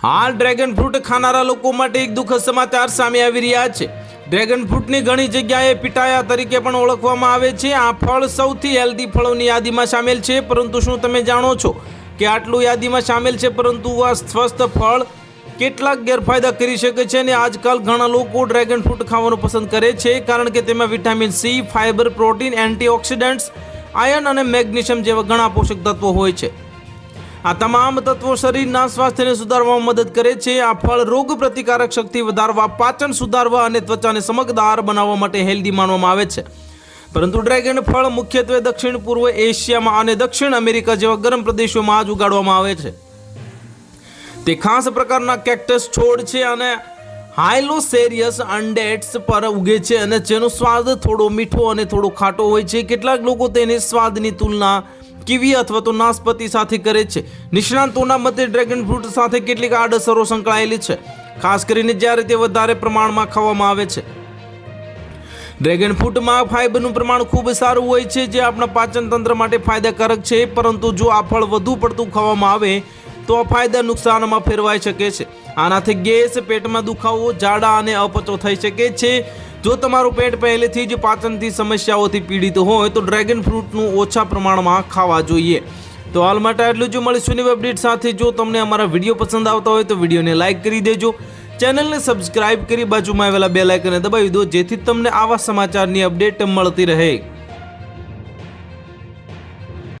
હાલ dragon fruit ખાનારા લોકો માટે એક દુઃખદ સમાચાર સામે આવી રહ્યા છે। ડ્રેગન ફ્રૂટની ઘણી જગ્યાએ પિટાયા તરીકે પણ ઓળખવામાં આવે છે। આ ફળ સૌથી હેલ્ધી ફળોની યાદીમાં સામેલ છે, પરંતુ શું તમે જાણો છો કે આટલું યાદીમાં સામેલ છે પરંતુ આ સ્વસ્થ ફળ કેટલાક ગેરફાયદા કરી શકે છે? અને આજકાલ ઘણા લોકો ડ્રેગન ફ્રૂટ ખાવાનું પસંદ કરે છે કારણ કે તેમાં vitamin C, fibre, protein, antioxidants, iron અને મેગ્નેશિયમ જેવા ઘણા પોષક તત્વો હોય છે। આ તમામ તત્વો શરીરના સ્વાસ્થ્યને સુધારવામાં મદદ કરે છે। આ ફળ રોગ પ્રતિકારક શક્તિ વધારવા, પાચન સુધારવા અને ત્વચાને ચમકદાર બનાવવા માટે હેલ્ધી માનવામાં આવે છે। પરંતુ ડ્રેગન ફળ મુખ્યત્વે દક્ષિણ પૂર્વ એશિયામાં અને દક્ષિણ અમેરિકા જેવા ગરમ પ્રદેશોમાં જ ઉગાડવામાં આવે છે। તે ખાસ પ્રકારના કેક્ટસ છોડ છે અને હાયલોસેરિયસ અંડેટ્સ પર ઉગે છે અને જેનો સ્વાદ થોડો મીઠો અને થોડો ખાટો હોય છે। કેટલાક લોકો તેની સ્વાદની તુલના કીવી અથવા તો નાશપતી સાથે કરે છે। નિષ્ણાતોના મતે ડ્રેગન ફ્રૂટ સાથે કેટલીક આડઅસરો સંકળાયેલી છે, ખાસ કરીને જ્યારે તે વધારે પ્રમાણમાં ખાવામાં આવે છે। ડ્રેગન ફ્રૂટમાં ફાઇબરનું પ્રમાણ ખૂબ સારું હોય છે, જે આપણા પાચન તંત્ર માટે ફાયદાકારક છે, પરંતુ જો આ ફળ વધુ પડતું ખાવામાં આવે તો આ ફાયદા નુકસાનમાં ફેરવાઈ શકે છે। આનાથી ગેસ, પેટમાં દુખાવો, ઝાડા અને અપચો થઈ શકે છે। જો તમારું પેટ પહેલેથી જ પાચનથી સમસ્યાઓથી પીડિત હોય તો ડ્રેગન ફ્રૂટનું ઓછા પ્રમાણમાં ખાવા જોઈએ। તો હાલ માટે આટલું જ। મળીશું નવી અપડેટ સાથે। જો તમને અમારા વિડીયો પસંદ આવતા હોય તો વિડીયોને લાઇક કરી દેજો, ચેનલને સબસ્ક્રાઇબ કરી બાજુમાં આવેલા બેલ આઇકનને દબાવી દો, જેથી તમને આવા સમાચારની અપડેટ મળતી રહે।